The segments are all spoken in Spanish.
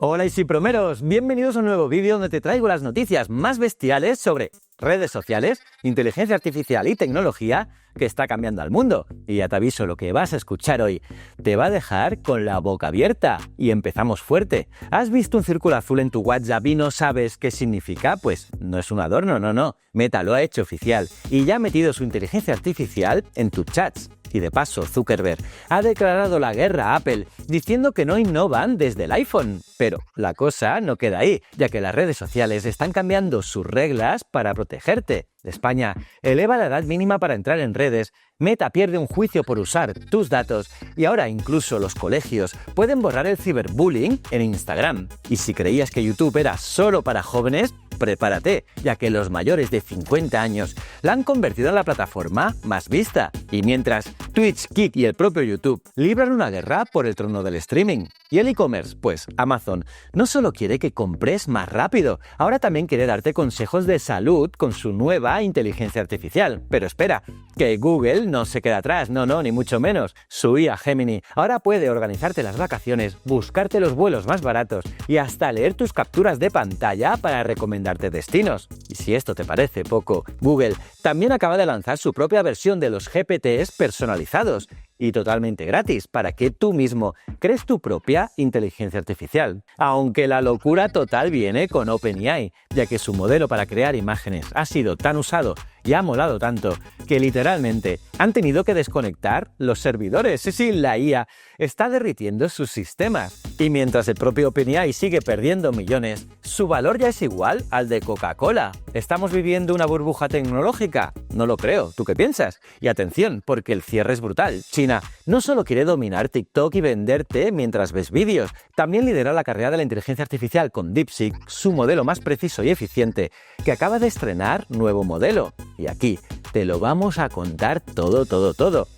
Hola Isipromeros, bienvenidos a un nuevo vídeo donde te traigo las noticias más bestiales sobre redes sociales, inteligencia artificial y tecnología que está cambiando al mundo. Y ya te aviso, lo que vas a escuchar hoy te va a dejar con la boca abierta. Y empezamos fuerte. ¿Has visto un círculo azul en tu WhatsApp y no sabes qué significa? Pues no es un adorno, no. Meta lo ha hecho oficial y ya ha metido su inteligencia artificial en tus chats. Y de paso, Zuckerberg ha declarado la guerra a Apple, diciendo que no innovan desde el iPhone. Pero la cosa no queda ahí, ya que las redes sociales están cambiando sus reglas para protegerte. España eleva la edad mínima para entrar en redes, Meta pierde un juicio por usar tus datos y ahora incluso los colegios pueden borrar el ciberbullying en Instagram. Y si creías que YouTube era solo para jóvenes, prepárate, ya que los mayores de 50 años la han convertido en la plataforma más vista. Y mientras Twitch, Kick y el propio YouTube libran una guerra por el trono del streaming. ¿Y el e-commerce? Pues Amazon no solo quiere que compres más rápido, ahora también quiere darte consejos de salud con su nueva inteligencia artificial. Pero espera, que Google no se queda atrás, no, ni mucho menos. Su IA Gemini ahora puede organizarte las vacaciones, buscarte los vuelos más baratos y hasta leer tus capturas de pantalla para recomendarte destinos. Y si esto te parece poco, Google también acaba de lanzar su propia versión de los GPTs personalizados y totalmente gratis para que tú mismo crees tu propia inteligencia artificial. Aunque la locura total viene con OpenAI, ya que su modelo para crear imágenes ha sido tan usado y ha molado tanto que literalmente han tenido que desconectar los servidores. Sí, la IA está derritiendo sus sistemas. Y mientras el propio OpenAI sigue perdiendo millones, su valor ya es igual al de Coca-Cola. ¿Estamos viviendo una burbuja tecnológica? No lo creo. ¿Tú qué piensas? Y atención, porque el cierre es brutal. China no solo quiere dominar TikTok y venderte mientras ves vídeos, también lidera la carrera de la inteligencia artificial con DeepSeek, su modelo más preciso y eficiente, que acaba de estrenar nuevo modelo. Y aquí te lo vamos a contar todo.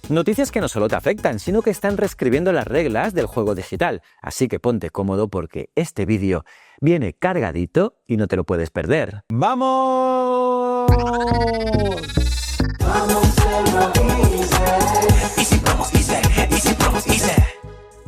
Noticias que no solo te afectan, sino que están reescribiendo las reglas del juego digital. Así que ponte cómodo porque este vídeo viene cargadito y no te lo puedes perder. ¡Vamos!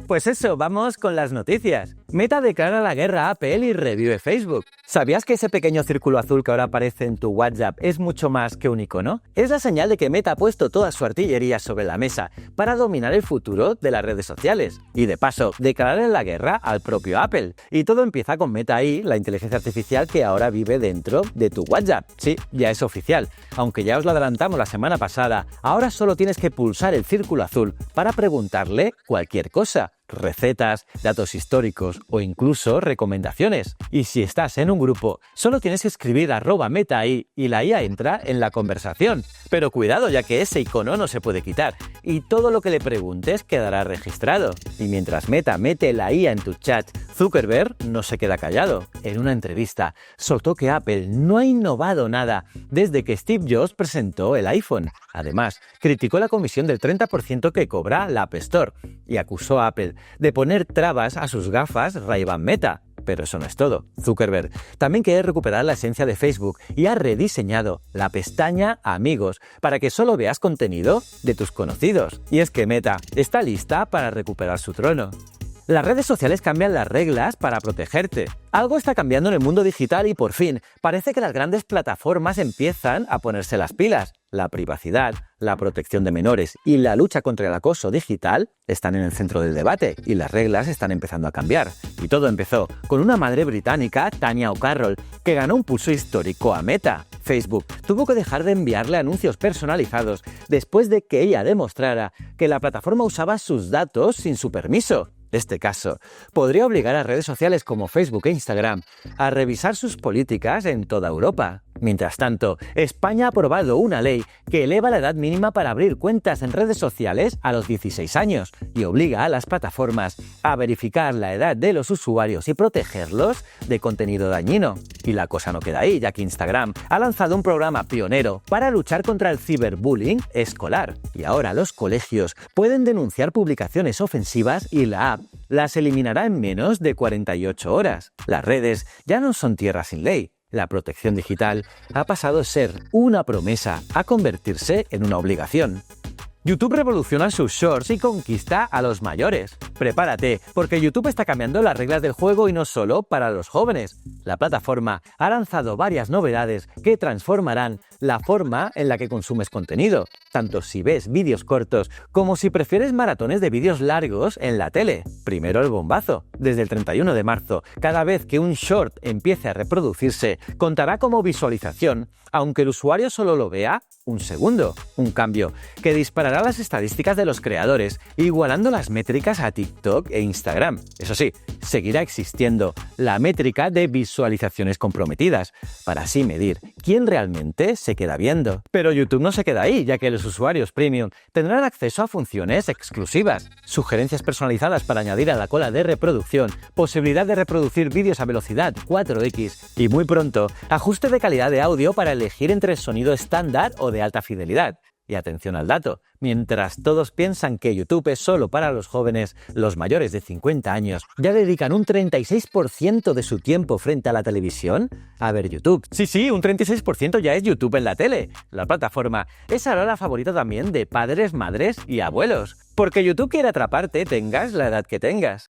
Pues eso, vamos con las noticias. Meta declara la guerra a Apple y revive Facebook. ¿Sabías que ese pequeño círculo azul que ahora aparece en tu WhatsApp es mucho más que un icono? Es la señal de que Meta ha puesto toda su artillería sobre la mesa para dominar el futuro de las redes sociales. Y de paso, declararle la guerra al propio Apple. Y todo empieza con Meta AI, la inteligencia artificial que ahora vive dentro de tu WhatsApp. Sí, ya es oficial. Aunque ya os lo adelantamos la semana pasada, ahora solo tienes que pulsar el círculo azul para preguntarle cualquier cosa. Recetas, datos históricos o incluso recomendaciones. Y si estás en un grupo, solo tienes que escribir @MetaAI y la IA entra en la conversación. Pero cuidado, ya que ese icono no se puede quitar y todo lo que le preguntes quedará registrado. Y mientras Meta mete la IA en tu chat, Zuckerberg no se queda callado. En una entrevista soltó que Apple no ha innovado nada desde que Steve Jobs presentó el iPhone. Además, criticó la comisión del 30% que cobra la App Store y acusó a Apple de poner trabas a sus gafas Ray-Ban Meta. Pero eso no es todo. Zuckerberg también quiere recuperar la esencia de Facebook y ha rediseñado la pestaña Amigos para que solo veas contenido de tus conocidos. Y es que Meta está lista para recuperar su trono. Las redes sociales cambian las reglas para protegerte. Algo está cambiando en el mundo digital y por fin parece que las grandes plataformas empiezan a ponerse las pilas. La privacidad, la protección de menores y la lucha contra el acoso digital están en el centro del debate y las reglas están empezando a cambiar. Y todo empezó con una madre británica, Tanya O'Carroll, que ganó un pulso histórico a Meta. Facebook tuvo que dejar de enviarle anuncios personalizados después de que ella demostrara que la plataforma usaba sus datos sin su permiso. Este caso podría obligar a redes sociales como Facebook e Instagram a revisar sus políticas en toda Europa. Mientras tanto, España ha aprobado una ley que eleva la edad mínima para abrir cuentas en redes sociales a los 16 años y obliga a las plataformas a verificar la edad de los usuarios y protegerlos de contenido dañino. Y la cosa no queda ahí, ya que Instagram ha lanzado un programa pionero para luchar contra el ciberbullying escolar. Y ahora los colegios pueden denunciar publicaciones ofensivas y la app las eliminará en menos de 48 horas. Las redes ya no son tierra sin ley. La protección digital ha pasado de ser una promesa a convertirse en una obligación. YouTube revoluciona sus shorts y conquista a los mayores. Prepárate, porque YouTube está cambiando las reglas del juego y no solo para los jóvenes. La plataforma ha lanzado varias novedades que transformarán la forma en la que consumes contenido, tanto si ves vídeos cortos como si prefieres maratones de vídeos largos en la tele. Primero el bombazo. Desde el 31 de marzo, cada vez que un short empiece a reproducirse, contará como visualización, aunque el usuario solo lo vea un segundo. Un cambio que disparará las estadísticas de los creadores, igualando las métricas a TikTok e Instagram. Eso sí, seguirá existiendo la métrica de visualizaciones comprometidas, para así medir quién realmente se queda viendo. Pero YouTube no se queda ahí, ya que los usuarios premium tendrán acceso a funciones exclusivas, sugerencias personalizadas para añadir a la cola de reproducción, posibilidad de reproducir vídeos a velocidad 4x y muy pronto, ajuste de calidad de audio para elegir entre sonido estándar o de alta fidelidad. Y atención al dato, mientras todos piensan que YouTube es solo para los jóvenes, los mayores de 50 años ya dedican un 36% de su tiempo frente a la televisión a ver YouTube. Sí, un 36% ya es YouTube en la tele. La plataforma es ahora la favorita también de padres, madres y abuelos, porque YouTube quiere atraparte tengas la edad que tengas.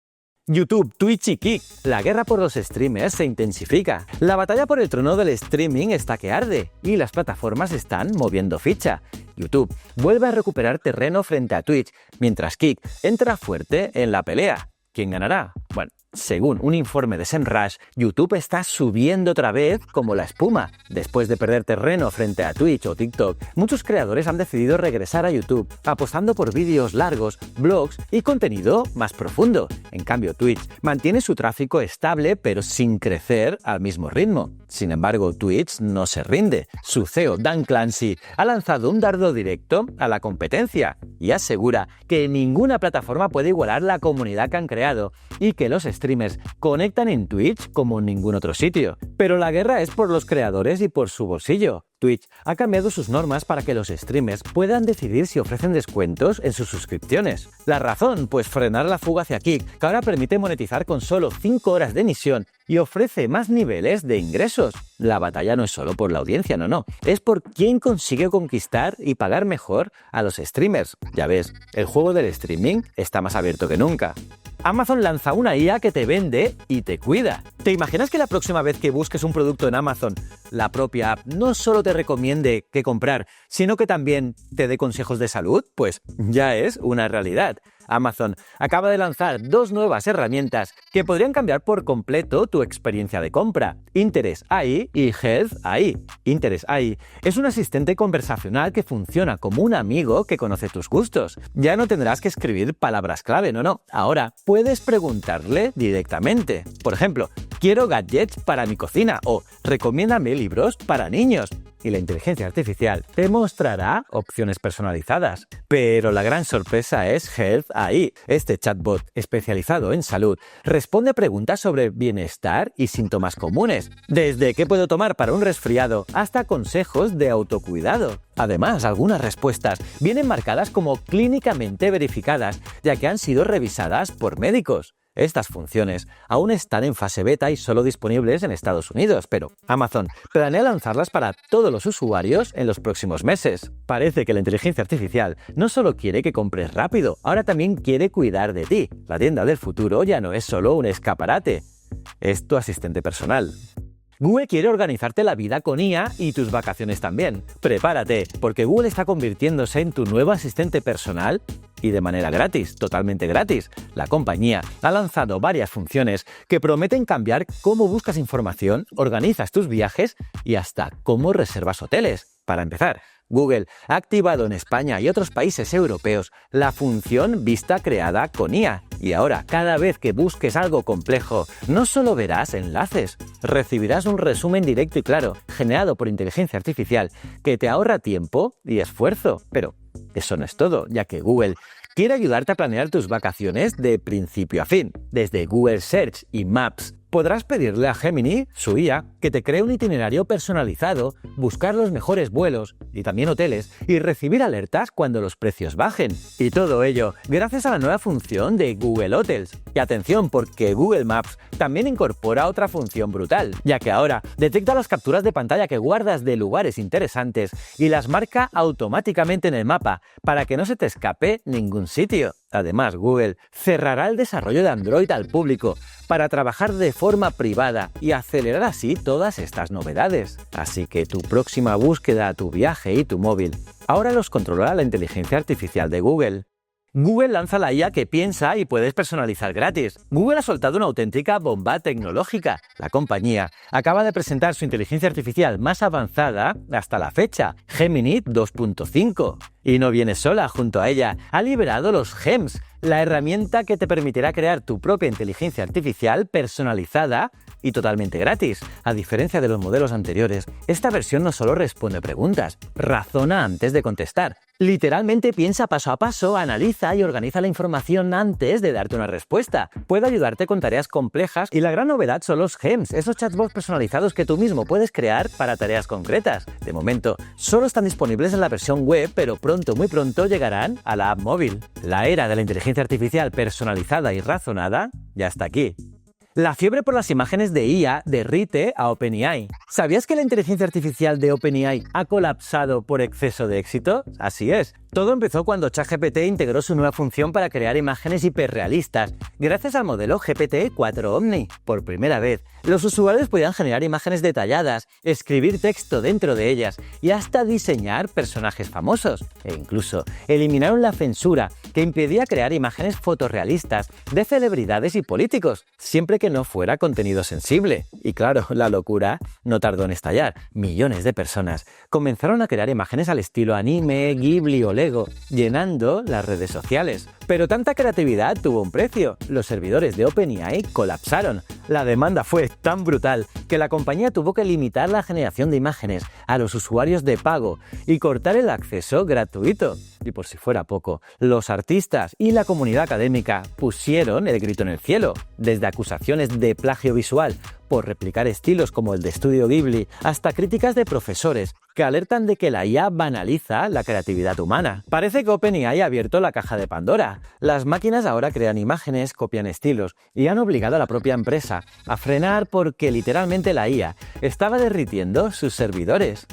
YouTube, Twitch y Kick. La guerra por los streamers se intensifica. La batalla por el trono del streaming está que arde y las plataformas están moviendo ficha. YouTube vuelve a recuperar terreno frente a Twitch, mientras Kick entra fuerte en la pelea. ¿Quién ganará? Bueno, según un informe de SEMrush, YouTube está subiendo otra vez como la espuma. Después de perder terreno frente a Twitch o TikTok, muchos creadores han decidido regresar a YouTube, apostando por vídeos largos, blogs y contenido más profundo. En cambio, Twitch mantiene su tráfico estable pero sin crecer al mismo ritmo. Sin embargo, Twitch no se rinde. Su CEO, Dan Clancy, ha lanzado un dardo directo a la competencia y asegura que ninguna plataforma puede igualar la comunidad que han creado y que los streamers conectan en Twitch como en ningún otro sitio. Pero la guerra es por los creadores y por su bolsillo. Twitch ha cambiado sus normas para que los streamers puedan decidir si ofrecen descuentos en sus suscripciones. ¿La razón? Pues frenar la fuga hacia Kick, que ahora permite monetizar con solo 5 horas de emisión y ofrece más niveles de ingresos. La batalla no es solo por la audiencia, no. Es por quién consigue conquistar y pagar mejor a los streamers. Ya ves, el juego del streaming está más abierto que nunca. Amazon lanza una IA que te vende y te cuida. ¿Te imaginas que la próxima vez que busques un producto en Amazon, la propia app no solo te recomiende qué comprar, sino que también te dé consejos de salud? Pues ya es una realidad. Amazon acaba de lanzar 2 nuevas herramientas que podrían cambiar por completo tu experiencia de compra: Interest AI y Health AI. Interest AI es un asistente conversacional que funciona como un amigo que conoce tus gustos. Ya no tendrás que escribir palabras clave, no. Ahora puedes preguntarle directamente. Por ejemplo, quiero gadgets para mi cocina o recomiéndame libros para niños. Y la inteligencia artificial te mostrará opciones personalizadas. Pero la gran sorpresa es Health AI. Este chatbot especializado en salud responde preguntas sobre bienestar y síntomas comunes, desde qué puedo tomar para un resfriado hasta consejos de autocuidado. Además, algunas respuestas vienen marcadas como clínicamente verificadas, ya que han sido revisadas por médicos. Estas funciones aún están en fase beta y solo disponibles en Estados Unidos, pero Amazon planea lanzarlas para todos los usuarios en los próximos meses. Parece que la inteligencia artificial no solo quiere que compres rápido, ahora también quiere cuidar de ti. La tienda del futuro ya no es solo un escaparate, es tu asistente personal. Google quiere organizarte la vida con IA y tus vacaciones también. Prepárate, porque Google está convirtiéndose en tu nuevo asistente personal y de manera gratis, totalmente gratis. La compañía ha lanzado varias funciones que prometen cambiar cómo buscas información, organizas tus viajes y hasta cómo reservas hoteles. Para empezar, Google ha activado en España y otros países europeos la función Vista creada con IA. Y ahora, cada vez que busques algo complejo, no solo verás enlaces, recibirás un resumen directo y claro, generado por inteligencia artificial, que te ahorra tiempo y esfuerzo. Pero eso no es todo, ya que Google quiere ayudarte a planear tus vacaciones de principio a fin. Desde Google Search y Maps Podrás pedirle a Gemini, su IA, que te cree un itinerario personalizado, buscar los mejores vuelos y también hoteles y recibir alertas cuando los precios bajen. Y todo ello gracias a la nueva función de Google Hotels. Y atención, porque Google Maps también incorpora otra función brutal, ya que ahora detecta las capturas de pantalla que guardas de lugares interesantes y las marca automáticamente en el mapa para que no se te escape ningún sitio. Además, Google cerrará el desarrollo de Android al público para trabajar de forma privada y acelerar así todas estas novedades. Así que tu próxima búsqueda, tu viaje y tu móvil ahora los controlará la inteligencia artificial de Google. Google lanza la IA que piensa y puedes personalizar gratis. Google ha soltado una auténtica bomba tecnológica. La compañía acaba de presentar su inteligencia artificial más avanzada hasta la fecha, Gemini 2.5. Y no viene sola, junto a ella ha liberado los GEMS, la herramienta que te permitirá crear tu propia inteligencia artificial personalizada y totalmente gratis. A diferencia de los modelos anteriores, esta versión no solo responde preguntas, razona antes de contestar. Literalmente piensa paso a paso, analiza y organiza la información antes de darte una respuesta. Puede ayudarte con tareas complejas y la gran novedad son los GEMS, esos chatbots personalizados que tú mismo puedes crear para tareas concretas. De momento, solo están disponibles en la versión web, pero pronto, muy pronto llegarán a la app móvil. La era de la inteligencia artificial personalizada y razonada ya está aquí. La fiebre por las imágenes de IA derrite a OpenAI. ¿Sabías que la inteligencia artificial de OpenAI ha colapsado por exceso de éxito? Así es. Todo empezó cuando ChatGPT integró su nueva función para crear imágenes hiperrealistas, gracias al modelo GPT-4 Omni. Por primera vez, los usuarios podían generar imágenes detalladas, escribir texto dentro de ellas y hasta diseñar personajes famosos. E incluso eliminaron la censura que impedía crear imágenes fotorrealistas de celebridades y políticos, siempre que no fuera contenido sensible. Y claro, la locura no tardó en estallar. Millones de personas comenzaron a crear imágenes al estilo anime, Ghibli o Lego, llenando las redes sociales. Pero tanta creatividad tuvo un precio. Los servidores de OpenAI colapsaron. La demanda fue tan brutal que la compañía tuvo que limitar la generación de imágenes a los usuarios de pago y cortar el acceso gratuito. Y por si fuera poco, los artistas y la comunidad académica pusieron el grito en el cielo, desde acusaciones de plagio visual por replicar estilos como el de Estudio Ghibli, hasta críticas de profesores que alertan de que la IA banaliza la creatividad humana. Parece que OpenAI ha abierto la caja de Pandora. Las máquinas ahora crean imágenes, copian estilos y han obligado a la propia empresa a frenar porque literalmente la IA estaba derritiendo sus servidores.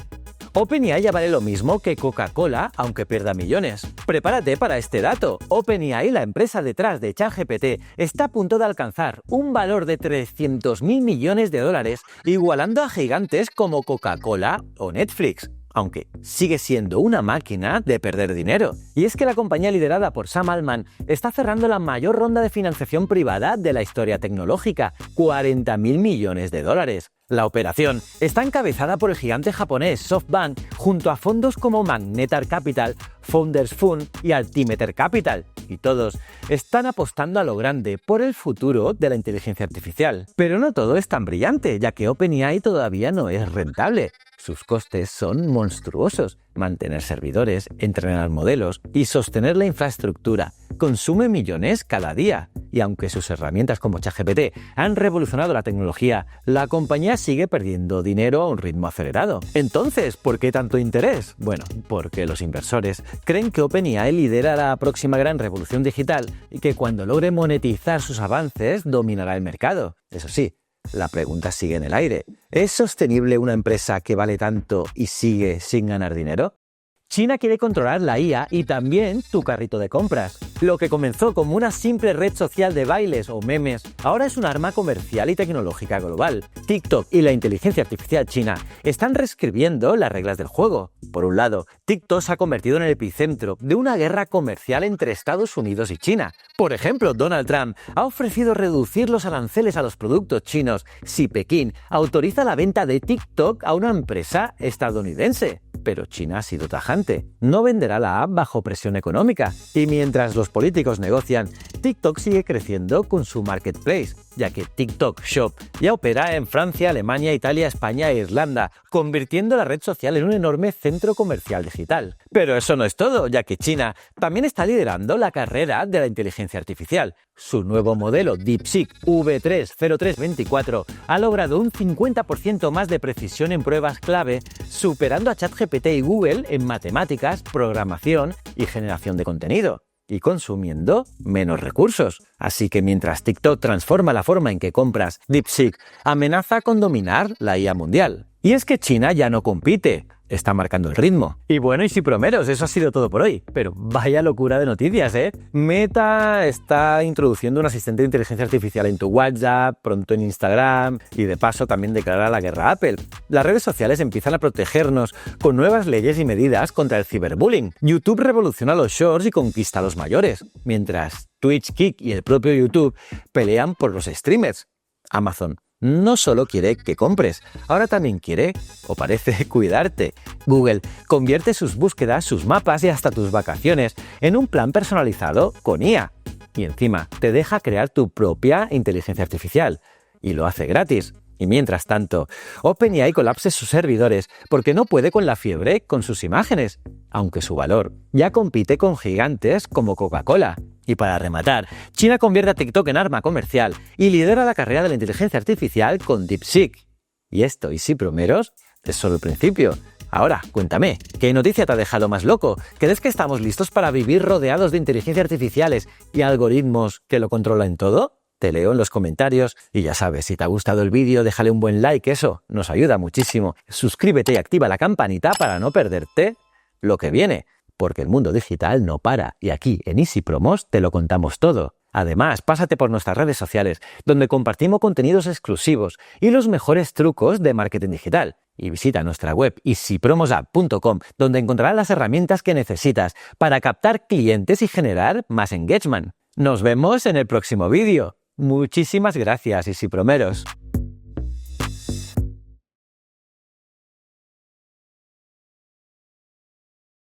OpenAI ya vale lo mismo que Coca-Cola, aunque pierda millones. Prepárate para este dato. OpenAI, la empresa detrás de ChatGPT, está a punto de alcanzar un valor de 300.000 millones de dólares, igualando a gigantes como Coca-Cola o Netflix. Aunque sigue siendo una máquina de perder dinero. Y es que la compañía liderada por Sam Altman está cerrando la mayor ronda de financiación privada de la historia tecnológica, 40.000 millones de dólares. La operación está encabezada por el gigante japonés SoftBank junto a fondos como Magnetar Capital, Founders Fund y Altimeter Capital. Y todos están apostando a lo grande por el futuro de la inteligencia artificial. Pero no todo es tan brillante, ya que OpenAI todavía no es rentable. Sus costes son monstruosos. Mantener servidores, entrenar modelos y sostener la infraestructura consume millones cada día. Y aunque sus herramientas como ChatGPT han revolucionado la tecnología, la compañía sigue perdiendo dinero a un ritmo acelerado. Entonces, ¿por qué tanto interés? Bueno, porque los inversores creen que OpenAI lidera la próxima gran revolución digital y que cuando logre monetizar sus avances dominará el mercado. Eso sí, la pregunta sigue en el aire. ¿Es sostenible una empresa que vale tanto y sigue sin ganar dinero? China quiere controlar la IA y también tu carrito de compras. Lo que comenzó como una simple red social de bailes o memes, ahora es un arma comercial y tecnológica global. TikTok y la inteligencia artificial china están reescribiendo las reglas del juego. Por un lado, TikTok se ha convertido en el epicentro de una guerra comercial entre Estados Unidos y China. Por ejemplo, Donald Trump ha ofrecido reducir los aranceles a los productos chinos si Pekín autoriza la venta de TikTok a una empresa estadounidense. Pero China ha sido tajante. No venderá la app bajo presión económica. Y mientras los políticos negocian, TikTok sigue creciendo con su marketplace. ya que TikTok Shop ya opera en Francia, Alemania, Italia, España e Irlanda, convirtiendo la red social en un enorme centro comercial digital. Pero eso no es todo, ya que China también está liderando la carrera de la inteligencia artificial. Su nuevo modelo DeepSeek V30324 ha logrado un 50% más de precisión en pruebas clave, superando a ChatGPT y Google en matemáticas, programación y generación de contenido, y consumiendo menos recursos. Así que mientras TikTok transforma la forma en que compras, DeepSeek amenaza con dominar la IA mundial. Y es que China ya no compite, está marcando el ritmo. Y bueno, y si promeros, eso ha sido todo por hoy. Pero vaya locura de noticias, ¿eh? Meta está introduciendo un asistente de inteligencia artificial en tu WhatsApp, pronto en Instagram, y de paso también declara la guerra a Apple. Las redes sociales empiezan a protegernos con nuevas leyes y medidas contra el ciberbullying. YouTube revoluciona los shorts y conquista a los mayores, mientras Twitch, Kick y el propio YouTube pelean por los streamers. Amazon no solo quiere que compres, ahora también quiere, o parece, cuidarte. Google convierte sus búsquedas, sus mapas y hasta tus vacaciones en un plan personalizado con IA. Y encima te deja crear tu propia inteligencia artificial. Y lo hace gratis. Y mientras tanto, OpenAI colapsa sus servidores porque no puede con la fiebre con sus imágenes, aunque su valor ya compite con gigantes como Coca-Cola. Y para rematar, China convierte a TikTok en arma comercial y lidera la carrera de la inteligencia artificial con DeepSeek. Y esto, y si promeros, es solo el principio. Ahora, cuéntame, ¿qué noticia te ha dejado más loco? ¿Crees que estamos listos para vivir rodeados de inteligencia artificiales y algoritmos que lo controlan todo? Te leo en los comentarios y ya sabes, si te ha gustado el vídeo, déjale un buen like, eso nos ayuda muchísimo. Suscríbete y activa la campanita para no perderte lo que viene, porque el mundo digital no para y aquí en Easy Promos te lo contamos todo. Además, pásate por nuestras redes sociales, donde compartimos contenidos exclusivos y los mejores trucos de marketing digital. Y visita nuestra web easypromosapp.com, donde encontrarás las herramientas que necesitas para captar clientes y generar más engagement. Nos vemos en el próximo vídeo. Muchísimas gracias, Easy Promeros.